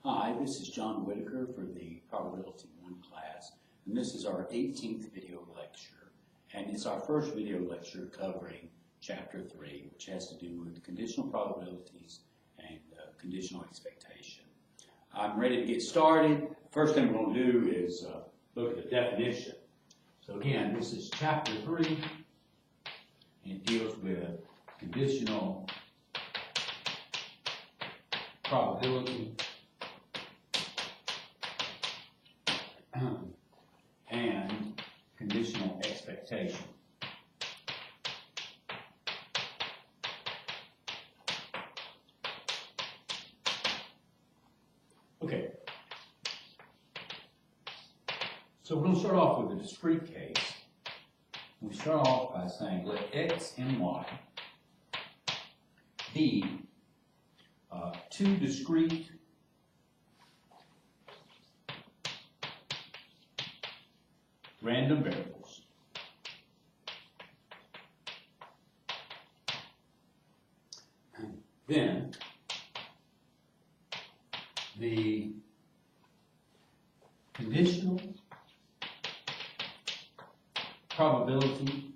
Hi, this is John Whitaker for the Probability 1 class, and this is our 18th video lecture, and it's our first video lecture covering Chapter 3, which has to do with conditional probabilities and conditional expectation. I'm ready to get started. First thing we're going to do is look at the definition. So again, this is Chapter 3, and it deals with conditional probability and conditional expectation. Okay. So we're going to start off with a discrete case. We start off by saying let x and y be two discrete random variables then the conditional probability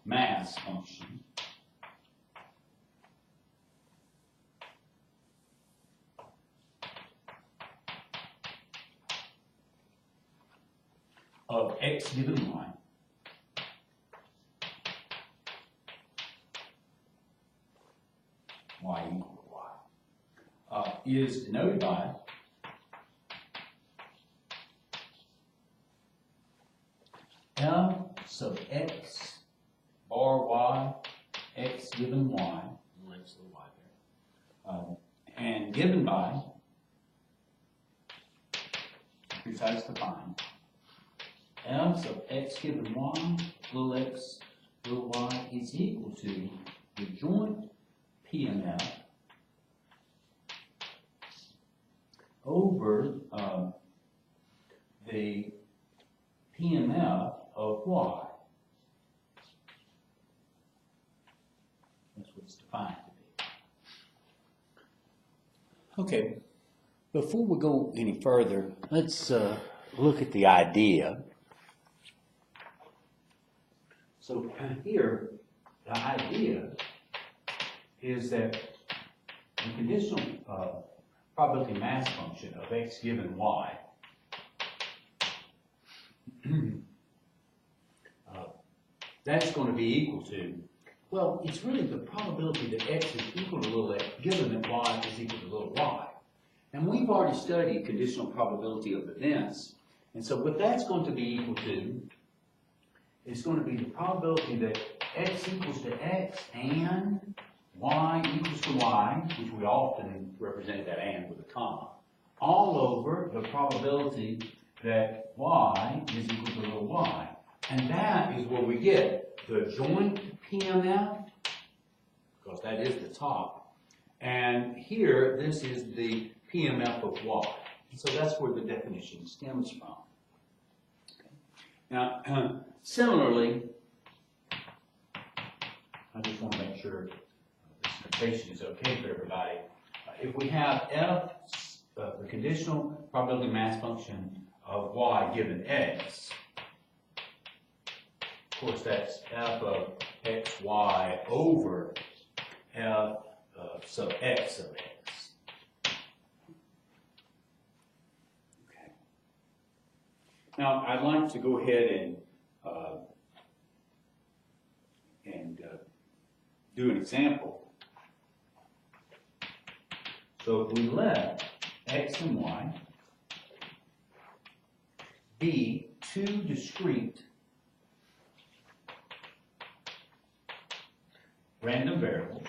mass function of x given y equal to y is denoted by f sub x bar y, x given y, little x, little y there, and given by, here's how it's defined, f sub x given y, little x, little y is equal to the joint PMF over the PMF of y. That's what it's defined to be. Okay, before we go any further, let's look at the idea. So here, the idea is that the conditional probability mass function of x given y that's going to be equal to, well, it's really the probability that x is equal to little x given that y is equal to little y. And we've already studied conditional probability of events, and so what that's going to be equal to is going to be the probability that x equals to x and y equals to y, which we often represent that and with a comma, all over the probability that y is equal to little y. And that is where we get the joint PMF, because that is the top. And here, this is the PMF of y. So that's where the definition stems from. Okay. Now, similarly, I just want to make sure this notation is okay for everybody. If we have f, the conditional probability mass function of y given x, of course that's f of xy over f sub x of x. Okay. Now I'd like to go ahead and do an example. So if we let x and y be two discrete random variables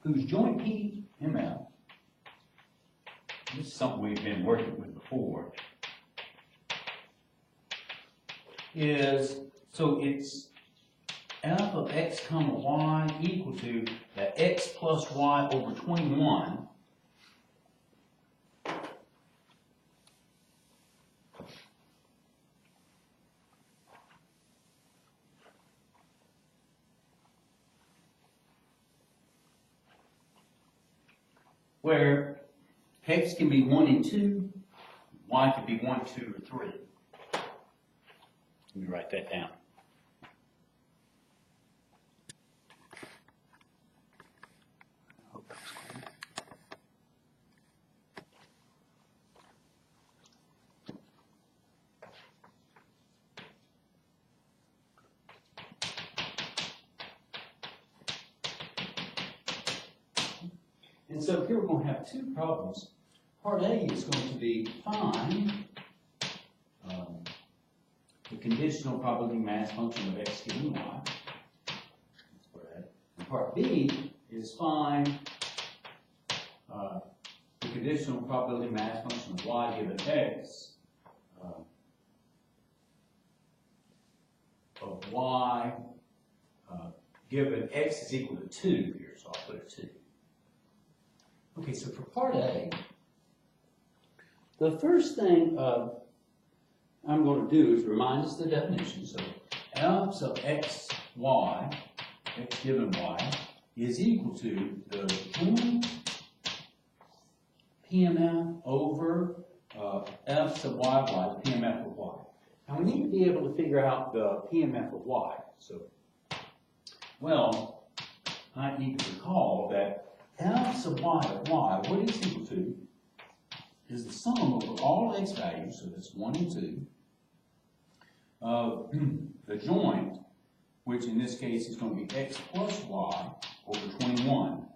whose joint PMF, this is something we've been working with before, is, so it's f of x comma y equal to the x plus y over 21 where x can be 1 and 2, y can be 1, 2, or 3. Let me write that down. And so here we're going to have two problems. Part A is going to be find the conditional probability mass function of x given y. And part B is find the conditional probability mass function of y given x of y given x is equal to 2 here, so I'll put a 2. Okay, so for part A, the first thing I'm going to do is remind us the definition. So f sub x, y, x given y, is equal to the joint PMF over f sub y, the PMF of y. Now we need to be able to figure out the PMF of y. So, well, I need to recall that f sub y of y, what it's equal to, is the sum over all x values, so that's 1 and 2, of the joint, which in this case is going to be x plus y over 21.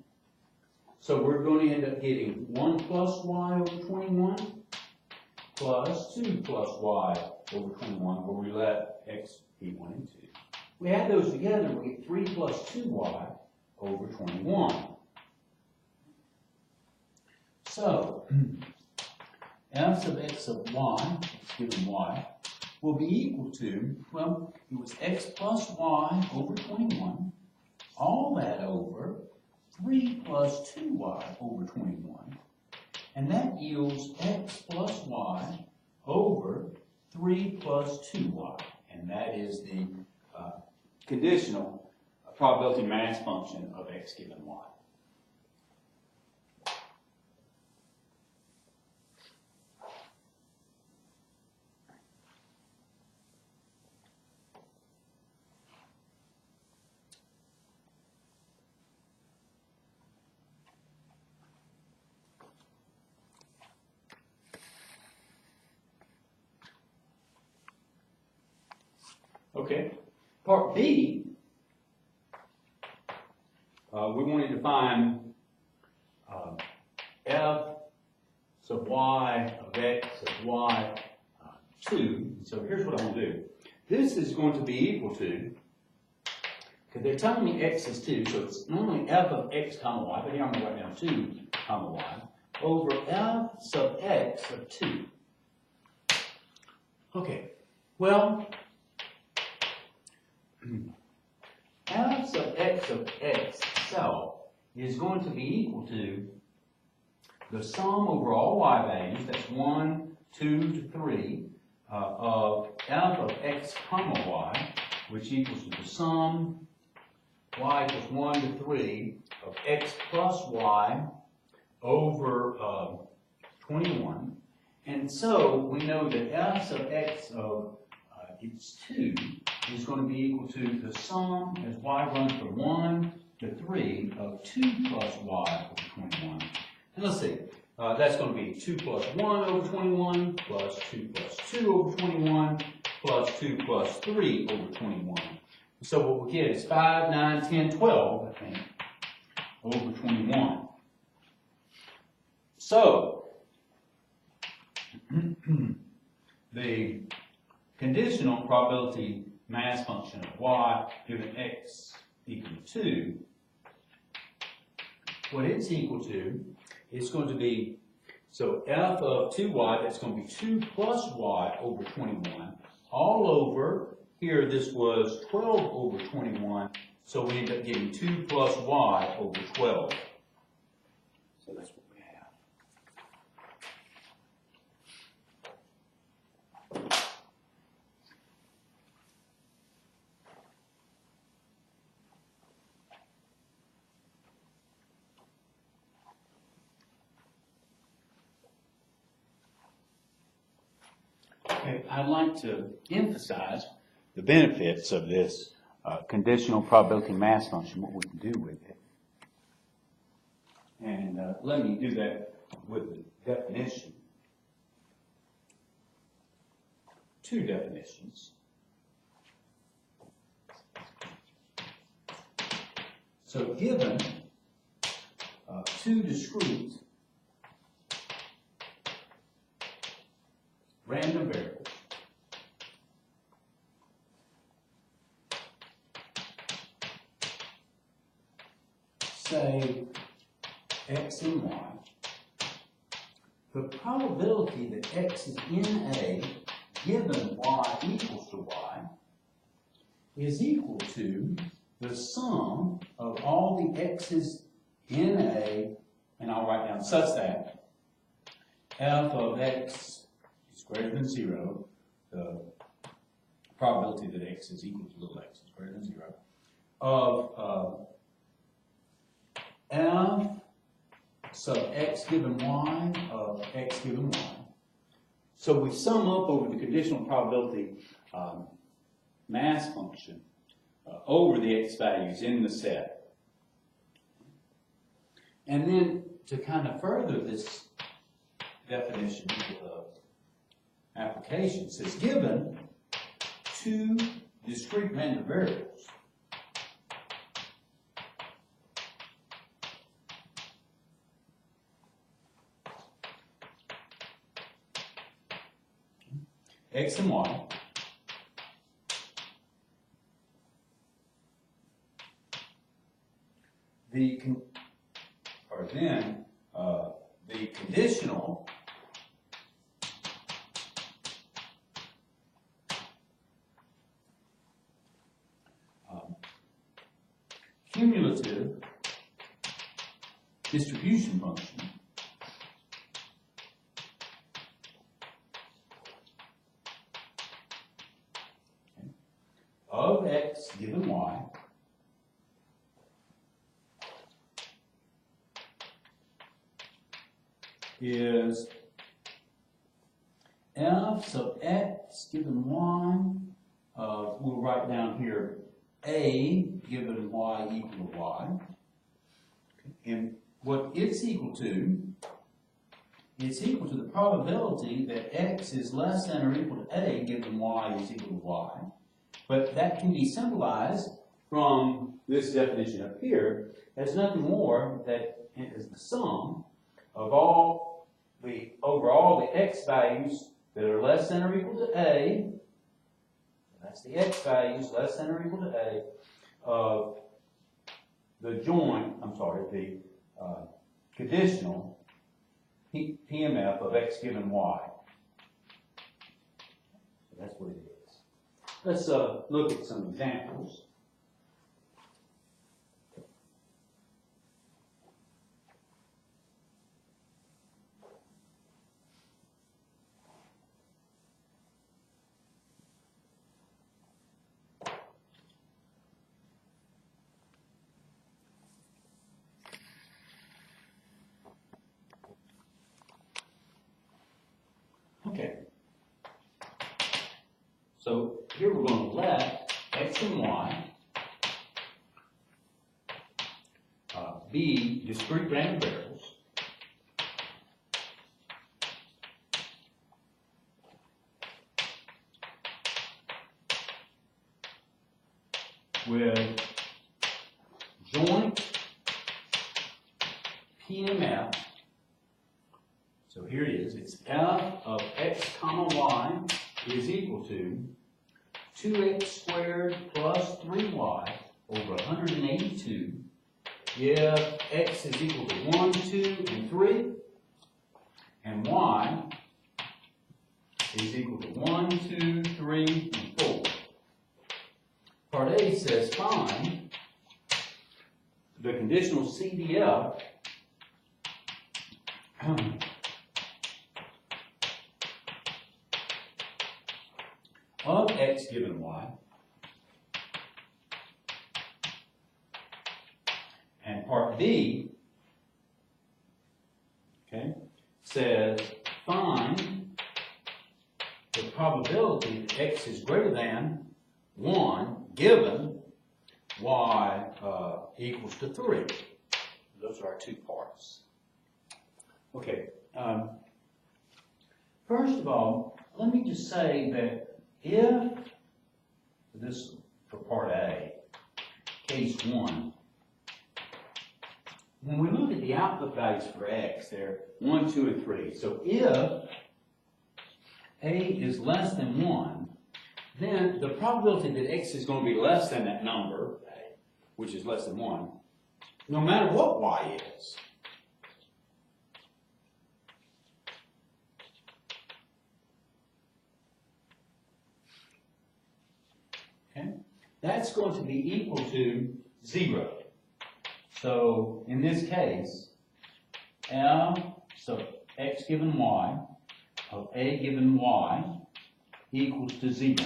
So we're going to end up getting 1 plus y over 21 plus 2 plus y over 21, where we let x be 1 and 2. We add those together, we get 3 plus 2y over 21. So, f sub x sub y, given y, will be equal to, well, it was x plus y over 21, all that over 3 plus 2y over 21, and that yields x plus y over 3 plus 2y, and that is the conditional probability mass function of x given y. Okay, part B, we wanted to find f sub y of x of y 2. So here's what I'm going to do. This is going to be equal to, because they're telling me x is 2, so it's normally f of x comma y, but here I'm going to write down 2 comma y, over f sub x of 2. Okay, well, f sub x of x itself is going to be equal to the sum over all y values, that's 1, 2 to 3, of f of x comma y, which equals to the sum y equals 1 to 3 of x plus y over 21. And so we know that f sub x of it's 2 is going to be equal to the sum as y runs from 1 to 3 of 2 plus y over 21. And let's see, that's going to be 2 plus 1 over 21 plus 2 plus 2 over 21 plus 2 plus 3 over 21. So what we get is 5, 9, 10, 12, I think, over 21. So, the conditional probability mass function of y given x equal to 2, what it's equal to is going to be, so f of 2y, that's going to be 2 plus y over 21, all over, here this was 12 over 21, so we end up getting 2 plus y over 12. So that's what we have. Okay, I'd like to emphasize the benefits of this conditional probability mass function, what we can do with it. And let me do that with the definition. Two definitions. So given two discrete random variables, say x and y, the probability that x is in A given y equals to y is equal to the sum of all the x's in A, and I'll write down such that f of x is greater than 0, the probability that x is equal to little x is greater than 0, of f sub x given y of x given y. So we sum up over the conditional probability mass function over the x values in the set. And then to kind of further this definition of application, it says given two discrete random variables, x and y, the conditional cumulative distribution function of x given y is f sub x given y, we'll write down here a given y equal to y. And what it's equal to the probability that x is less than or equal to a given y is equal to y. But that can be symbolized from this definition up here as nothing more that it is the sum of all the x values that are less than or equal to a, that's the x values less than or equal to a, of the conditional PMF of x given y. So that's what it is. Let's look at some examples. Okay. So here we're going to let x and y be discrete random variables with joint PMF. So here it is. It's f of x comma y is equal to 2x squared plus 3y over 182 if x is equal to 1, 2, and 3, and y is equal to 1, 2, 3, and 4. Part A says find the conditional CDF of x given y, and part B, okay, says find the probability that x is greater than 1 given y equals to 3. Those are our two parts. Okay. First of all, let me just say that if, this for part A, case 1, when we look at the output values for x, they're 1, 2, and 3. So if a is less than 1, then the probability that x is going to be less than that number, which is less than 1, no matter what y is, okay, that's going to be equal to 0. So in this case, so x given y of a given y equals to 0.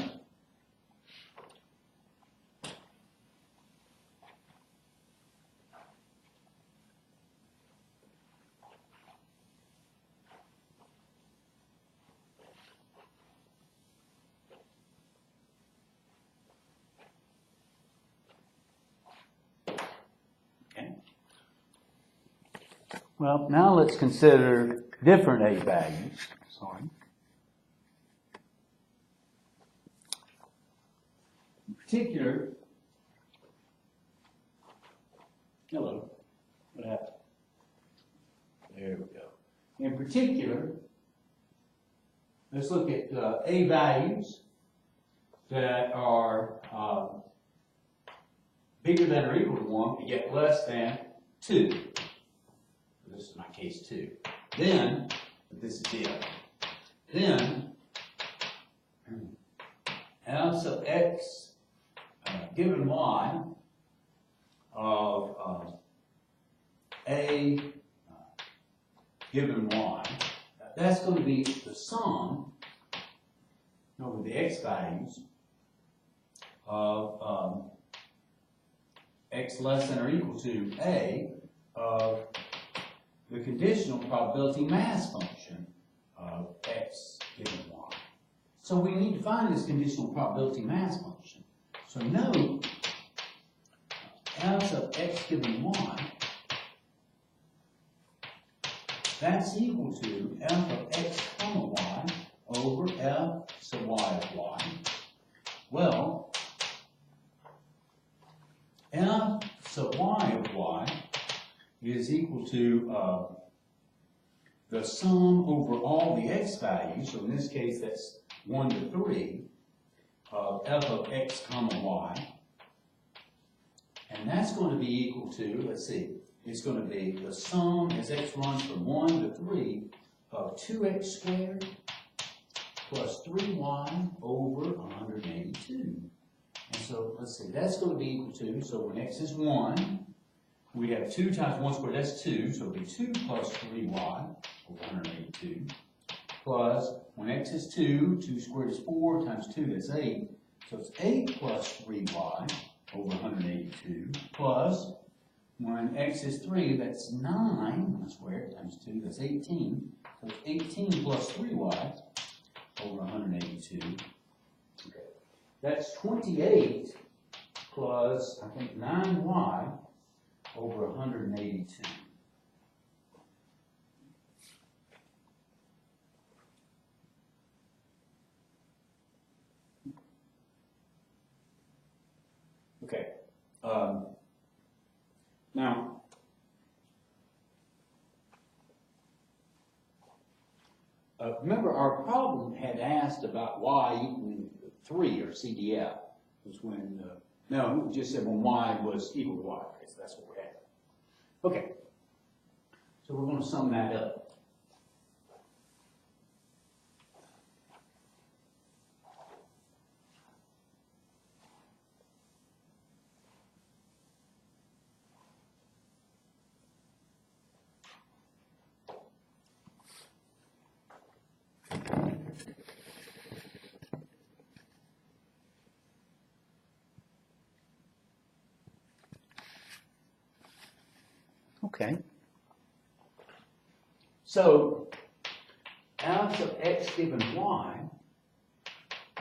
Well, now let's consider different a values. Sorry. In particular, hello, what happened? There we go. In particular, let's look at a values that are bigger than or equal to 1, but yet less than 2. This is my case 2. Then, this is if. Then, f sub x given y of a given y, that's going to be the sum over the x values of x less than or equal to a of the conditional probability mass function of x given y. So we need to find this conditional probability mass function. So note f sub x given y, that's equal to f of x comma y over f sub y of y. Well, f sub y of y is equal to the sum over all the x values, so in this case that's 1 to 3, of f of x comma y. And that's going to be equal to, let's see, it's going to be the sum as x runs from 1 to 3 of 2x squared plus 3y over 182. And so, let's see, that's going to be equal to, so when x is 1, we have 2 times 1 squared, that's 2, so it'll be 2 plus 3y over 182, plus, when x is 2, 2 squared is 4, times 2, that's 8, so it's 8 plus 3y over 182, plus, when x is 3, that's 9, 1 squared, times 2, that's 18, so it's 18 plus 3y over 182. Okay. That's 28 plus, I think, 9y over 182. Okay. Now, remember our problem had asked about y equaling 3 or CDF. It was when, no, it just said when y was equal to y. Okay, so that's what we had. Okay, so we're going to sum that up. Okay. So, f of x given y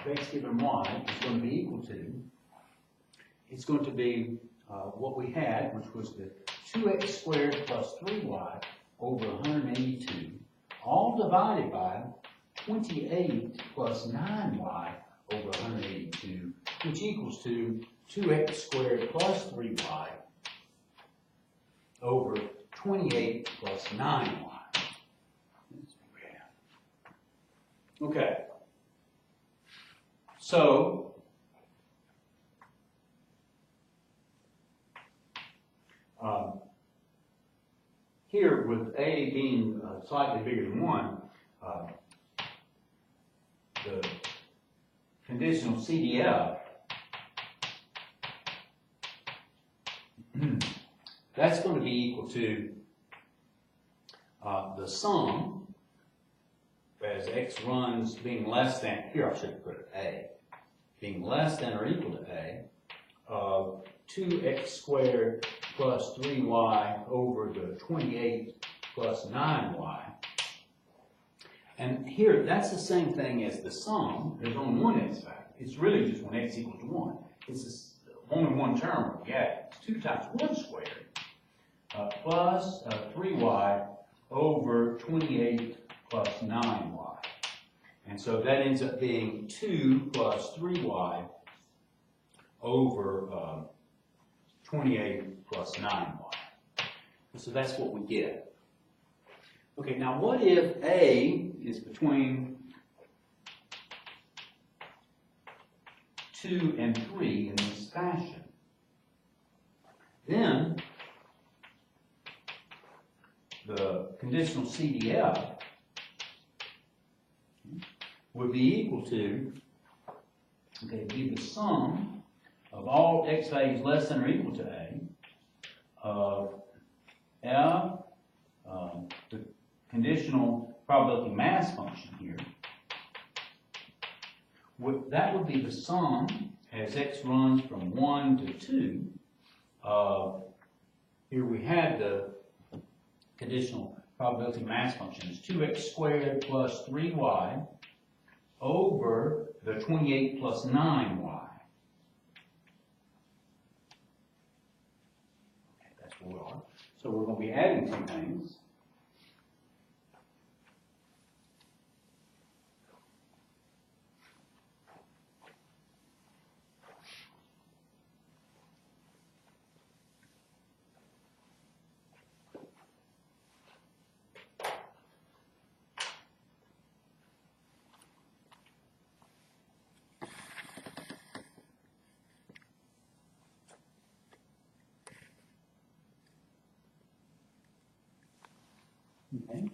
of x given y is going to be equal to, it's going to be what we had, which was the 2x squared plus 3y over 182, all divided by 28 plus 9y over 182, which equals to 2x squared plus 3y over 28 plus 9y. Okay. So, here with A being slightly bigger than 1, the conditional CDF, that's going to be equal to the sum as x runs being less than, here I should have put A, being less than or equal to A, of 2x squared plus 3y over the 28 plus 9y. And here, that's the same thing as the sum. There's only one x factor. It's really just when x equals to 1. It's only one term we get. It's 2 times 1 squared plus 3y over 28 plus 9y. And so that ends up being 2 plus 3y over 28 plus 9y. And so that's what we get. Okay, now what if A is between 2 and 3 in this fashion? Then the conditional CDF would be equal to, okay, be the sum of all x values less than or equal to A of F, the conditional probability mass function here. That would be the sum as x runs from 1 to 2 of, here we had the conditional probability mass function is 2x squared plus 3y over the 28 plus 9y. Okay, that's where we are. So we're going to be adding some things. Okay.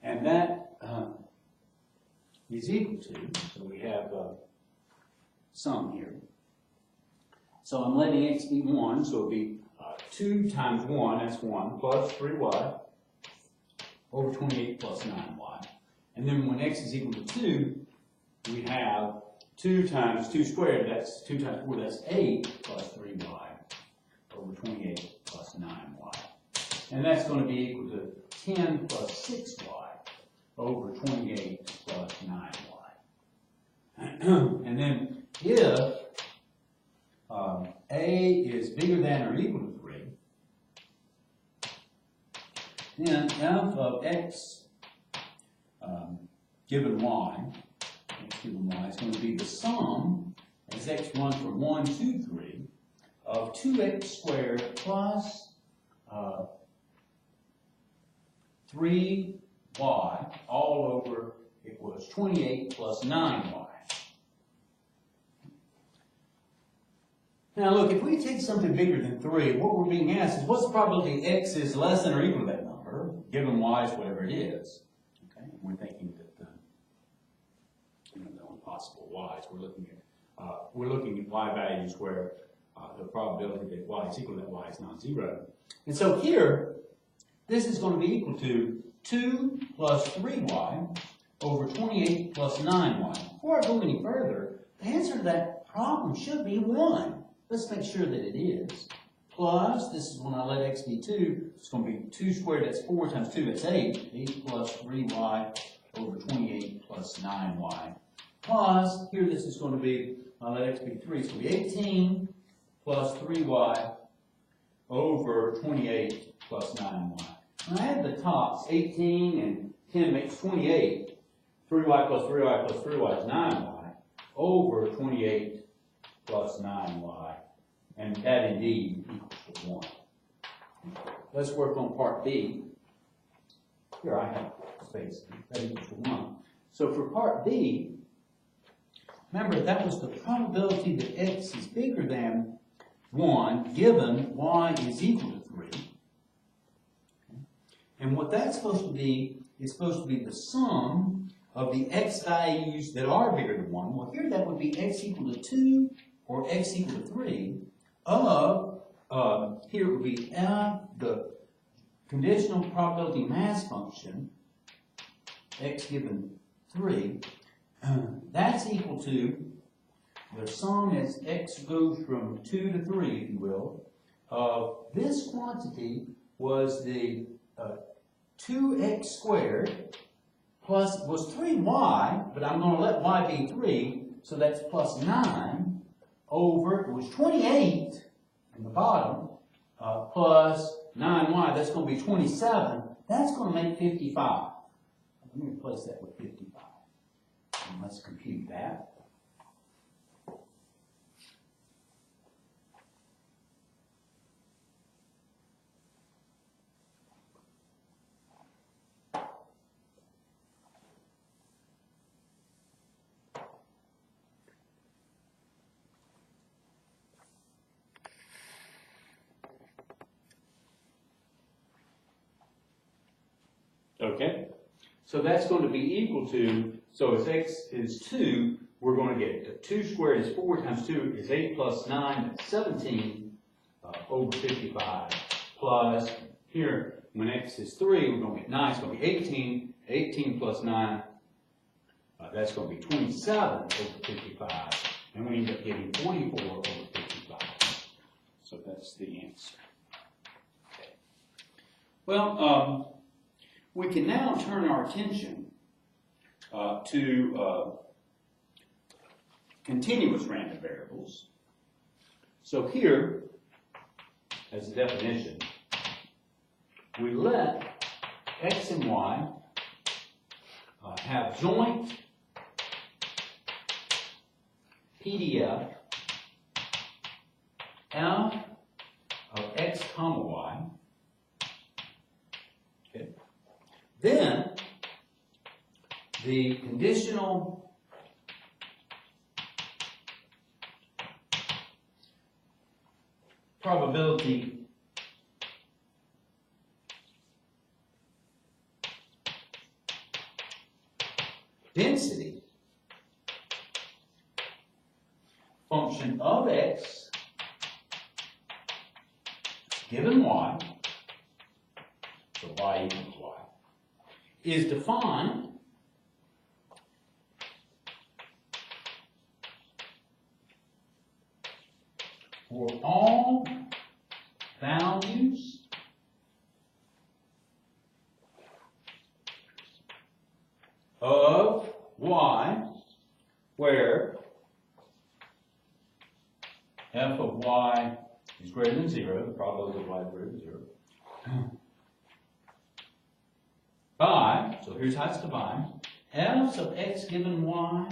And that is equal to, so we have sum here. So I'm letting x be 1, so it'll be 2 times 1, that's 1, plus 3y over 28 plus 9y. And then when x is equal to 2, we have 2 times 2 squared, that's 2 times 4, that's 8 plus 3y over 28 plus 9y. And that's going to be equal to 10 plus 6y over 28 plus 9y. And then if A is bigger than or equal to 3, then f of x given y, is going to be the sum as x runs from 1 to 3 of 2x squared plus 3y all over, it was 28 plus 9y. Now look, if we take something bigger than 3, what we're being asked is what's the probability x is less than or equal to that number, given y is whatever it is. Okay? And we're thinking that the only possible y's, we're looking at y values where the probability that y is equal to that y is non-zero. And so here, this is going to be equal to 2 plus 3y over 28 plus 9y. Before I go any further, the answer to that problem should be 1. Let's make sure that it is. Plus, this is when I let x be 2, it's going to be 2 squared, that's 4 times 2, that's 8. 8 plus 3y over 28 plus 9y. Plus, here this is going to be, let x be 3, so it'll be 18 plus 3y over 28 plus 9y. When I add the tops, 18 and 10 makes 28. 3y plus 3y plus 3y is 9y over 28 plus 9y. And that indeed equals to 1. Let's work on part B. Here I have space. That equals to 1. So for part B, remember that was the probability that x is bigger than 1 given y is equal to 3. And what that's supposed to be is supposed to be the sum of the x values that are bigger than 1. Well, here that would be x equal to 2 or x equal to 3 of, here it would be the conditional probability mass function, x given 3, that's equal to the sum as x goes from 2 to 3, if you will, of this quantity was the 2x squared plus, was 3y, but I'm going to let y be 3, so that's plus 9 over, it was 28 in the bottom, plus 9y, that's going to be 27. That's going to make 55. Let me replace that with 55. And let's compute that. Okay, so that's going to be equal to, so if x is 2, we're going to get 2 squared is 4 times 2 is 8 plus 9, that's 17 over 55. Plus, here, when x is 3, we're going to get 9, it's going to be 18. 18 plus 9, that's going to be 27 over 55. And we end up getting 44 over 55. So that's the answer. Okay. Well, we can now turn our attention to continuous random variables. So here, as a definition, we let x and y have joint PDF f of x comma y. Okay. Then, the conditional probability density function of x given y, so y equals y, is defined for all values of y where f of y is greater than 0, the probability of y is greater than 0, by, so here's how it's defined, f of x given y,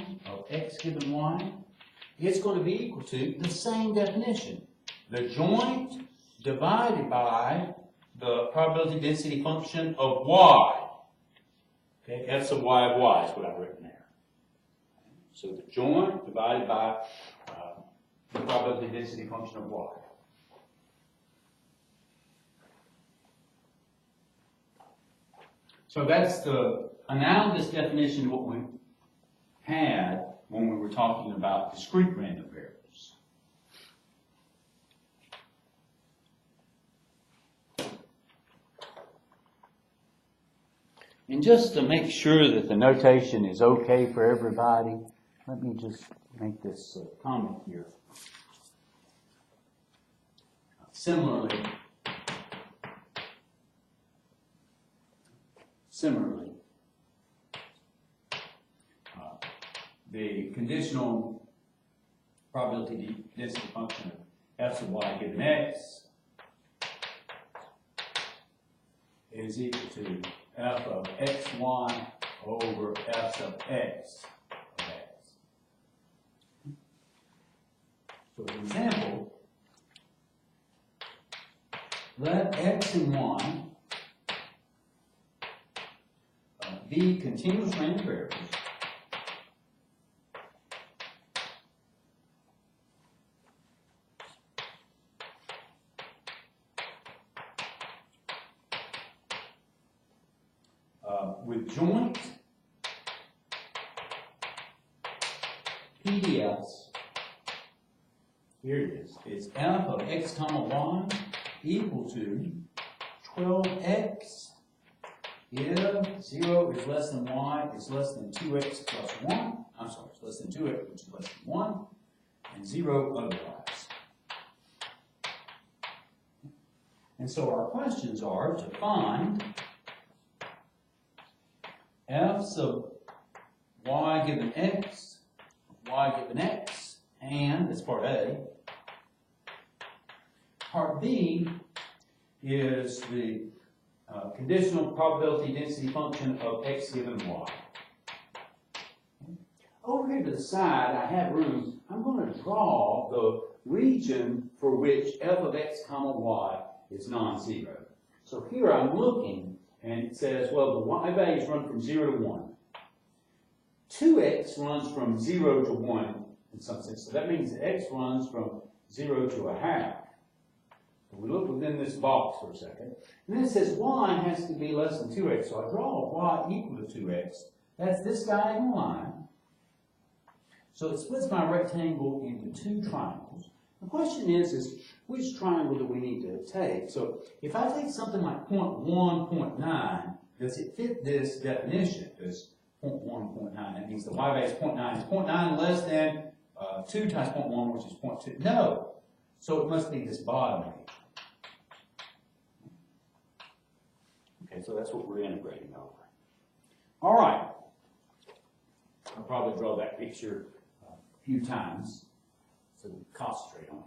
it's going to be equal to the same definition. The joint divided by the probability density function of y. Okay, f sub y of y is what I've written there. So the joint divided by the probability density function of y. So that's the analogous definition of what we had when we were talking about discrete random variables. And just to make sure that the notation is okay for everybody, let me just make this comment here. Similarly, the conditional probability density function of f sub y given x is equal to f of xy over f sub x of x. So for example, let x and y be continuous random variables with joint PDFs. Here it is. It's f of x comma y equal to 12x if 0 is less than y is less than 2x plus 1. I'm sorry, it's less than 2x, which is less than 1, and 0 otherwise. And so our questions are to find f sub y given x, and that's part A. Part B is the conditional probability density function of x given y. Over here to the side, I have room. I'm going to draw the region for which f of x comma y is non-zero. So here I'm looking, and it says, well, the y values run from 0 to 1. 2x runs from 0 to 1 in some sense. So that means that x runs from 0 to a half. We look within this box for a second. And then it says y has to be less than 2x. So I draw y equal to 2x. That's this diagonal line. So it splits my rectangle into two triangles. The question is which triangle do we need to take? So if I take something like 0.1, 0.9, does it fit this definition? Does 0.1, 0.9, that means the y value is 0.9. Is 0.9 less than 2 times 0.1, which is 0.2? No. So it must be this bottom region. Okay, so that's what we're integrating over. All right. I'll probably draw that picture a few times so we can concentrate on it.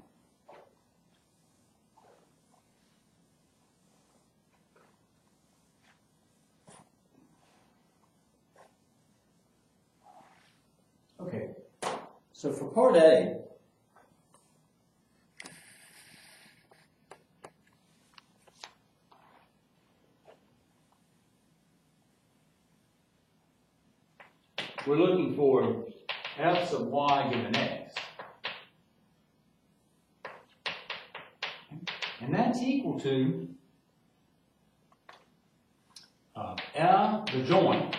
Okay, so for part A, we're looking for f sub y given x. And that's equal to L, the joint,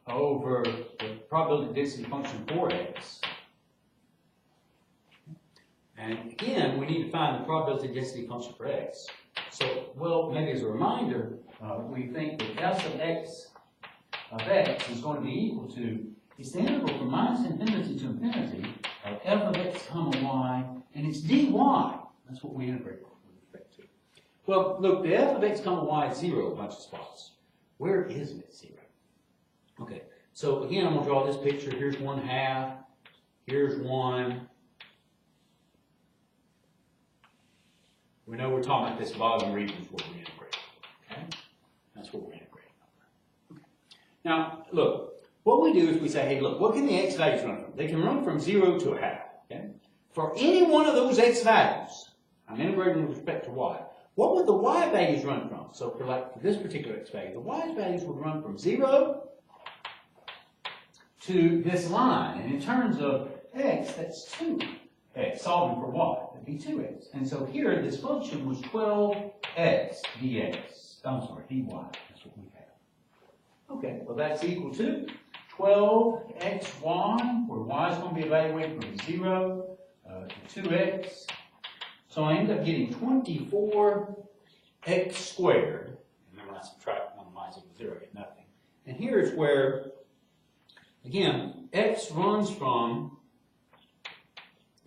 over the probability density function for x. And again, we need to find the probability density function for x. So, well, maybe as a reminder, we think that f sub x of x is going to be equal to, it's the integral from minus infinity to infinity of f of x comma y, and it's dy. That's what we integrate with respect to. Well, look, the f of x comma y is 0 a bunch of spots. Where isn't it 0? Okay, so again, I'm going to draw this picture. Here's 1/2. Here's 1. We know we're talking about this bottom region is what we integrate. Okay? That's what we're integrating over. Okay. Now, look, what we do is we say, hey, look, what can the x values run from? They can run from 0 to a half. Okay? For any one of those x values, I'm integrating with respect to y. What would the y values run from? So for this particular x value, the y values would run from 0 to this line. And in terms of x, that's 2x. Solving for y, that'd be 2x. And so here, this function was 12x dx. I'm sorry, dy. That's what we have. Okay, well that's equal to 12xy, where y is going to be evaluated from 0 to 2x. So I end up getting 24x squared. And then when I subtract 1 y is equal to 0, I get nothing. And here is where, again, x runs from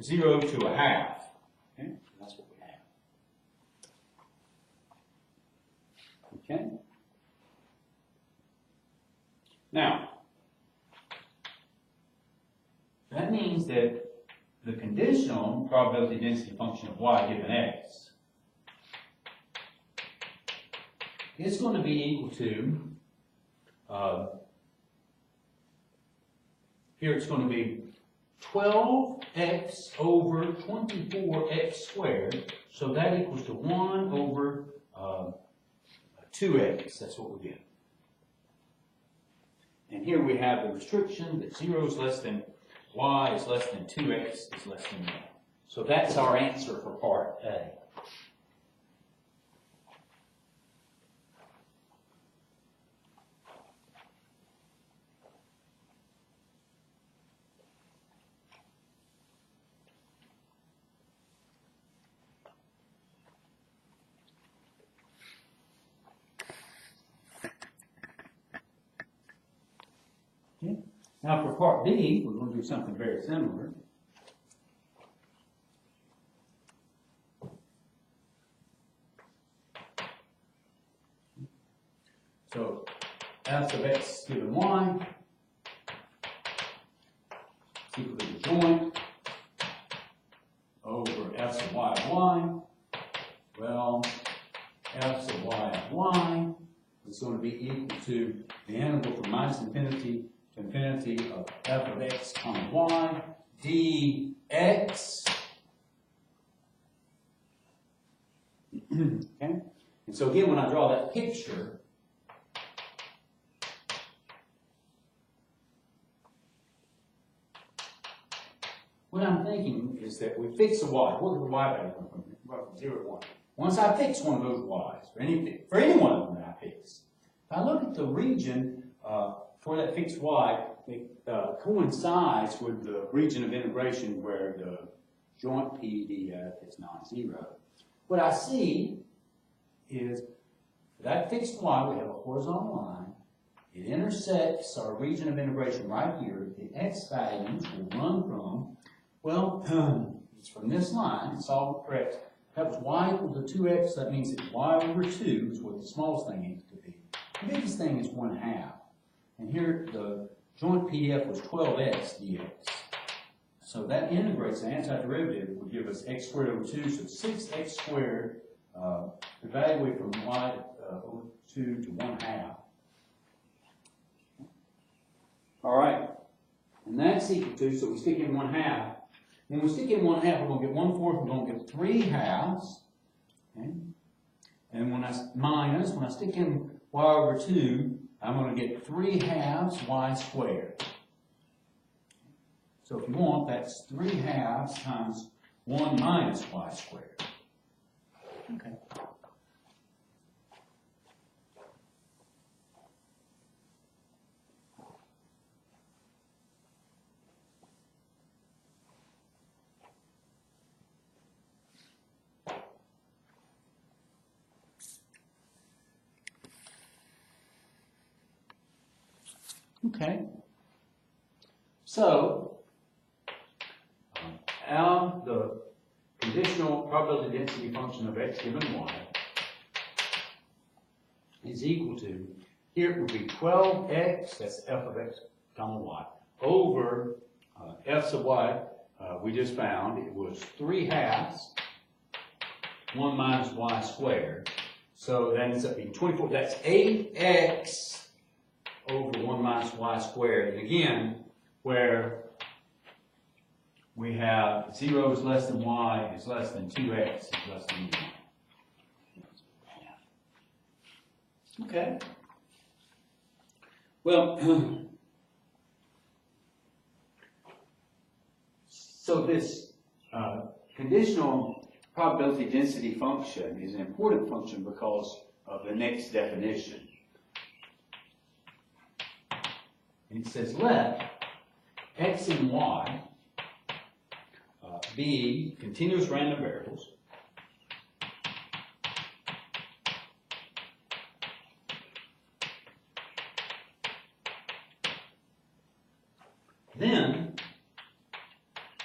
0 to a half. Okay? That's what we have. Okay? Now, means that the conditional probability density function of y given x is going to be equal to, here it's going to be 12x over 24x squared, so that equals to 1 over 2x, that's what we get. And here we have the restriction that 0 is less than y is less than 2x is less than 1. So that's our answer for part A. Okay. Now for part B, we're going to do something very similar. So f of x given y is equal to the joint over f of y of y. Well, f of y of y is going to be equal to the interval from minus infinity to infinity of f of x comma y dx. Okay? And so again, when I draw that picture, what I'm thinking is that we fix the y. Where did the y value come from? Well, from 0 to 1. Once I fix one of those y's, for any one of them that I fix, if I look at the region for that fixed y, it coincides with the region of integration where the joint PDF is non-zero. What I see is for that fixed y, we have a horizontal line. It intersects our region of integration right here. The x values will run from, well, it's from this line, it's all correct. That was y equal to 2x, that means that y over 2 is what the smallest thing needs to be. The biggest thing is 1/2. And here the joint PDF was 12x dx. So that integrates, the antiderivative would give us x squared over 2, so 6x squared, evaluate from y over 2 to 1/2. All right, and that's equal to, so we stick in 1/2. When we stick in 1/2, we're going to get 1/4, we're going to get 3/2. Okay? And when I stick in y over 2, I'm going to get 3/2 y squared. So if you want, that's 3/2 times 1 minus y squared. Okay. Okay, so the conditional probability density function of x given y is equal to, here it would be 12x, that's f of x comma y, over f of y, we just found it was 3/2, 1 minus y squared. So that ends up being 24, that's 8x over 1 minus y squared. And again, where we have 0 is less than y is less than 2x is less than 1. Okay. Well, so this conditional probability density function is an important function because of the next definition. And it says let x and y be continuous random variables then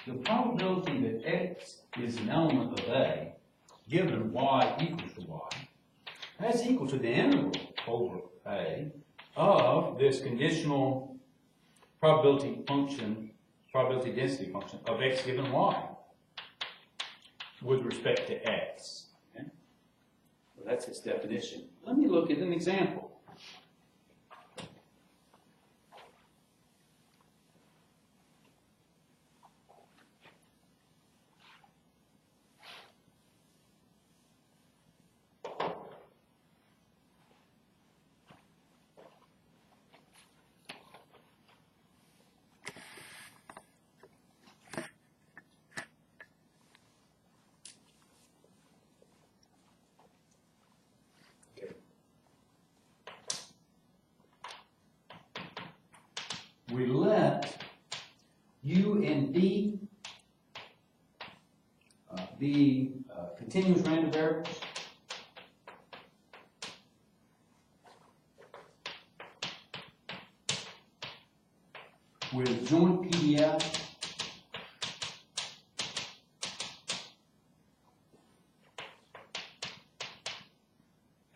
the probability that x is an element of A given y equals to y, that's equal to the integral over A of this conditional probability function probability density function of x given y with respect to x. Okay? Well, that's its definition. Let me look at an example. We let u and v be continuous random variables. With joint PDF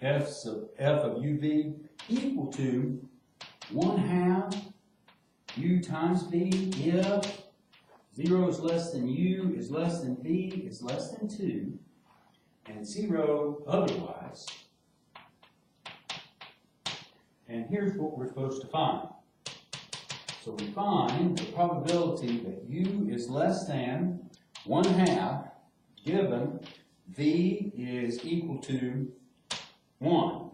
f of uv equal to 1/2 u times v if 0 is less than u is less than v is less than 2 and 0 otherwise. And here's what we're supposed to find. So we find the probability that u is less than 1/2 given v is equal to 1.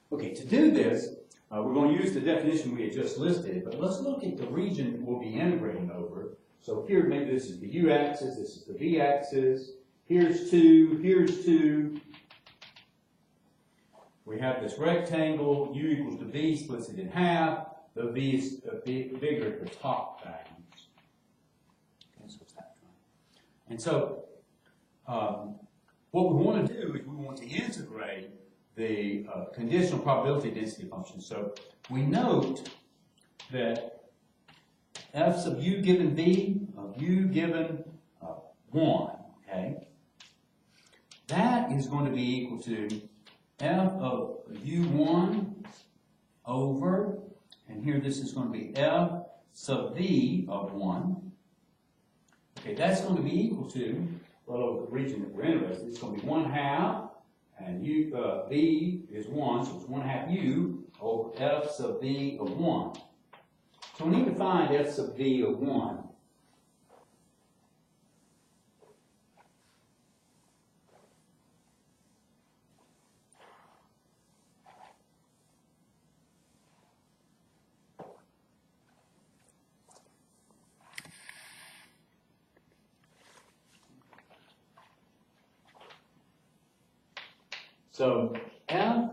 Okay, to do this, we're going to use the definition we had just listed, but let's look at the region that we'll be integrating over. So here, maybe this is the u-axis, this is the v-axis, here's 2, here's 2. We have this rectangle, u equals to v, splits it in half. The v is bigger at the top values. Okay, so it's that one. And so, what we want to do is we want to integrate the conditional probability density function. So we note that f sub u given v of u given 1, okay, that is going to be equal to f of u1 over, and here this is going to be f sub v of 1. Okay, that's going to be equal to, well, over the region that we're interested, it's going to be 1/2, and v is 1, so it's 1/2 u over f sub v of 1. So we need to find f sub v of 1. So f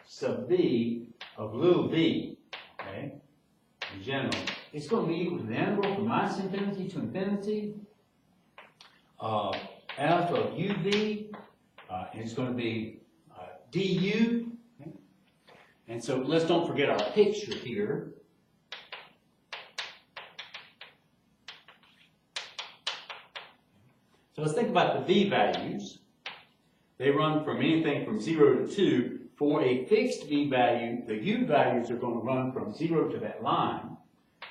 sub v of little v, okay, in general, it's going to be equal to the integral from minus infinity to infinity of f of uv, and it's going to be du. Okay? And so let's don't forget our picture here. So let's think about the v values. They run from anything from 0 to 2. For a fixed v value, the u values are going to run from 0 to that line.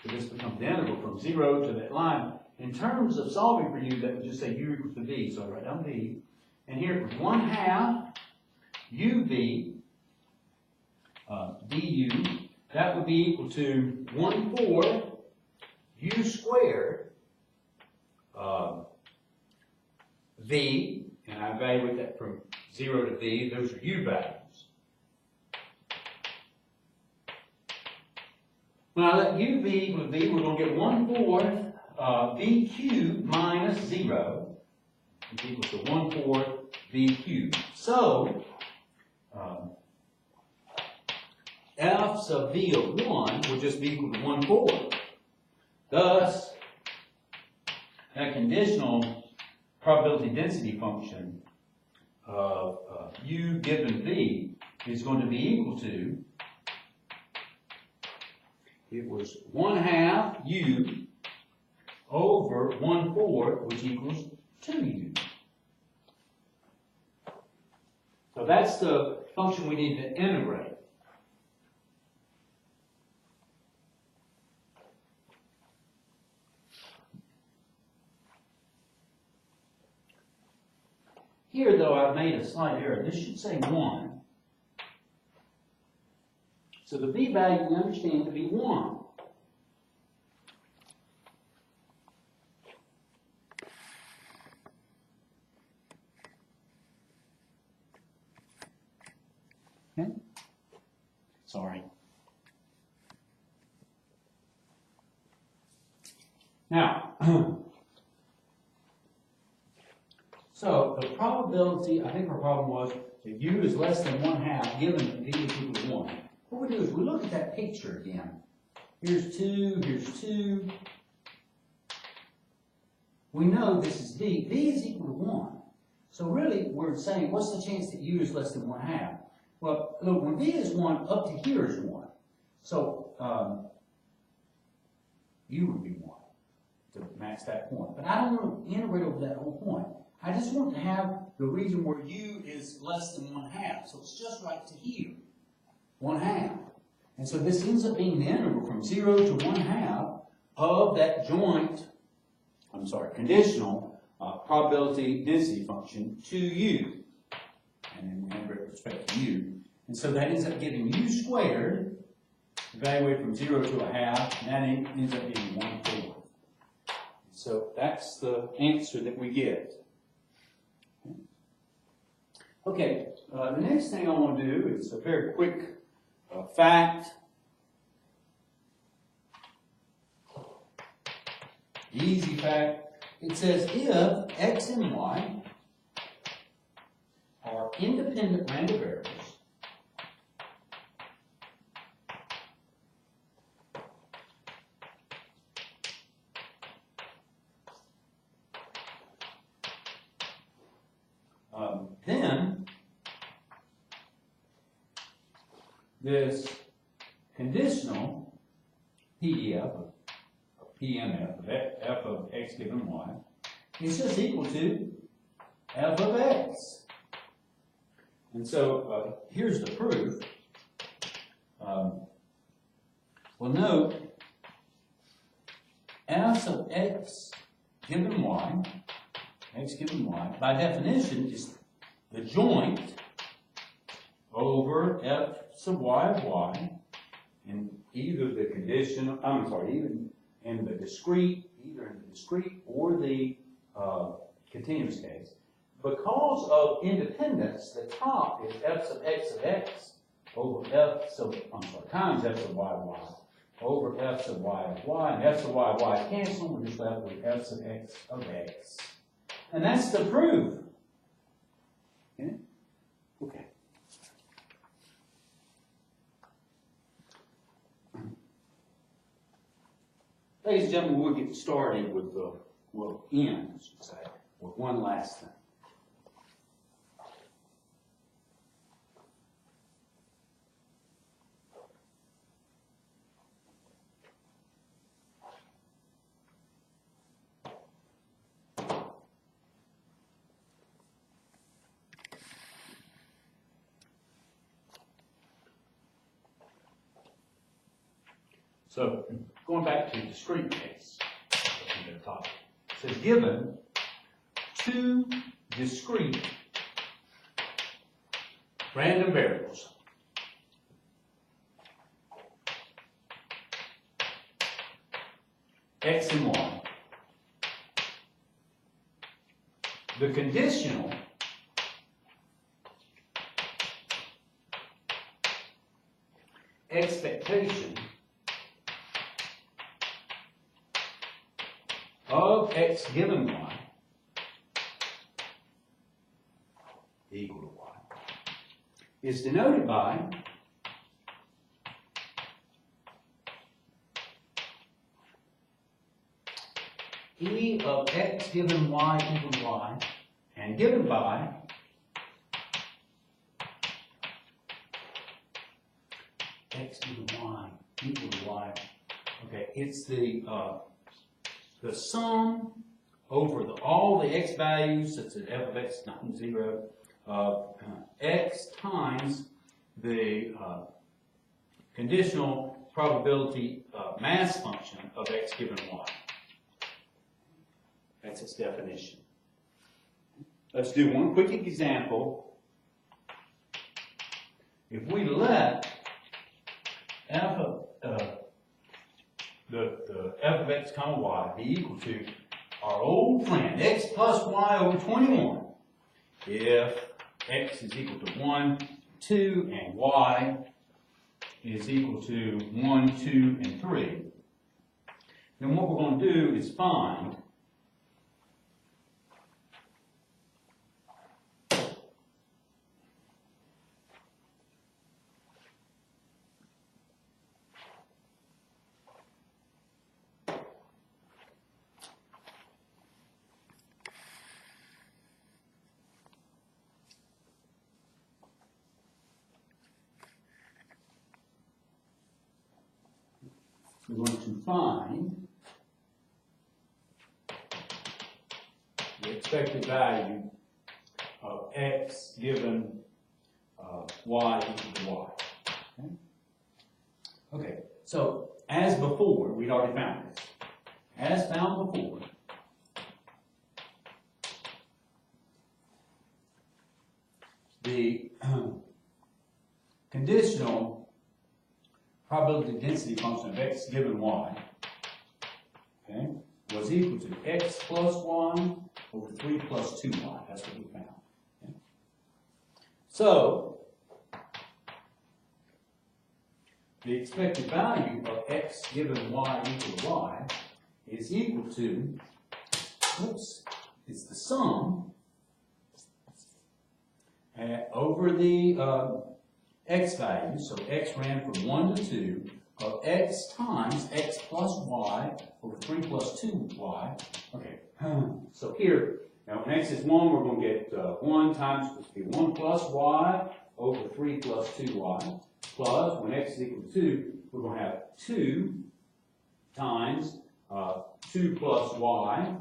So this becomes the integral from 0 to that line. In terms of solving for u, that would just say u equals to v. So I write down v. And here it was 1/2 uv du. That would be equal to 1/4 u squared v. And I evaluate that from 0 to v. Those are u values. When I let u be equal to v, we're going to get 1/4 v cubed minus 0 is equal to 1/4 v cubed. So, f sub v of 1 will just be equal to 1/4. Thus, that conditional probability density function of u given v is going to be equal to, it was 1/2 u over 1/4, which equals 2u. So that's the function we need to integrate. Here, though, I've made a slight error. This should say 1. So the b value we understand to be 1. Okay? Sorry. Now, so the probability, I think our problem was that u is less than 1/2 given that v is equal to 1. What we do is we look at that picture again. Here's 2, here's 2. We know this is v. v is equal to 1. So really, we're saying, what's the chance that u is less than 1/2? Well, look, when v is 1, up to here is 1. So, u would be 1 to match that point. But I don't want to integrate over that whole point. I just want to have the region where u is less than 1/2. So it's just right to here, 1/2. And so this ends up being the integral from 0 to 1/2 of that conditional probability density function to u. And then we integrate with respect to u. And so that ends up giving u squared, evaluated from 0 to 1/2, and that ends up being 1/4. So that's the answer that we get. Okay, the next thing I want to do is a very quick fact. Easy fact. It says if x and y are independent random variables, then this conditional PDF of PMF of f of x given y is just equal to f of x. And so here's the proof. Well, note f of x given y, by definition is the joint over f sub y of y in either the conditional, even in the discrete, either in the discrete or the continuous case. Because of independence, the top is f sub x of x over times f sub y of y over f sub y of y, and f sub y of y cancel, we're just left with f sub x of x. And that's the proof. Okay? Okay. Ladies and gentlemen, we'll get started with end, I should say, with one last thing. So, going back to the discrete case, it says given two discrete random variables, x and y, the conditional expectation of x given y equal to y is denoted by e of x given y equal to y, and given by x given y equal to y. Okay, it's the sum over all the x values, such as f of x not 0, of x times the conditional probability mass function of x given y. That's its definition. let's do one quick example. If we let f of, the f of x comma y be equal to our old friend, x plus y over 21. If x is equal to 1, 2, and y is equal to 1, 2, and 3, then what we're going to do is find we're going to find the expected value of x given y equal to y. Okay? Okay, so as before, we'd already found this. As found before, the conditional probability density function of x given y, okay, was equal to x plus 1 over 3 plus 2y. That's what we found. Okay? So, the expected value of x given y equal to y is equal to, oops, it's the sum over the x value, so x ran from 1 to 2, of x times x plus y over 3 plus 2y. Okay, so here, now when x is 1, we're going to get 1 times, supposed to be 1 plus y over 3 plus 2y, plus, when x is equal to 2, we're going to have 2 times 2 plus y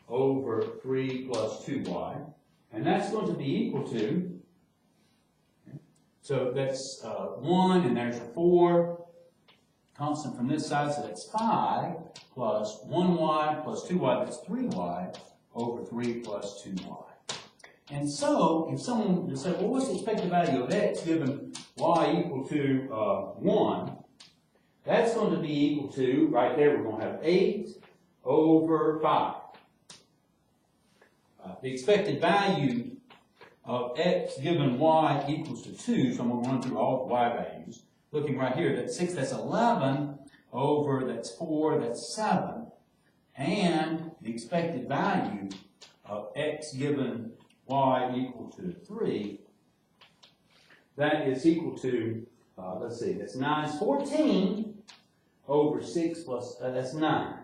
over 3 plus 2y, and that's going to be equal to, so that's 1, and there's a 4, constant from this side, so that's 5, plus 1y plus 2y, that's 3y, over 3 plus 2y. And so, if someone would say, well, what's the expected value of x given y equal to 1? That's going to be equal to, right there, we're going to have 8 over 5. The expected value of x given y equals to 2, so I'm going to run through all the y values. Looking right here, that's 6, that's 11, over, that's 4, that's 7. And the expected value of x given y equal to 3, that is equal to, let's see, that's 9 is 14 over 6 plus, that's 9.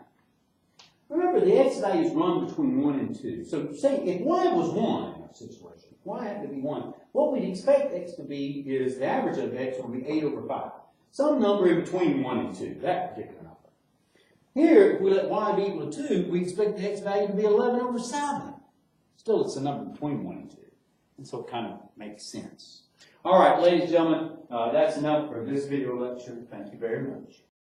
Remember, the x values run between 1 and 2. So say if y was 1 in our situation, y had to be 1. What we'd expect x to be is the average of x will be 8 over 5. Some number in between 1 and 2, that particular number. Here, if we let y be equal to 2, we expect the x value to be 11 over 7. Still, it's a number between 1 and 2. And so it kind of makes sense. All right, ladies and gentlemen, that's enough for this video lecture. Thank you very much.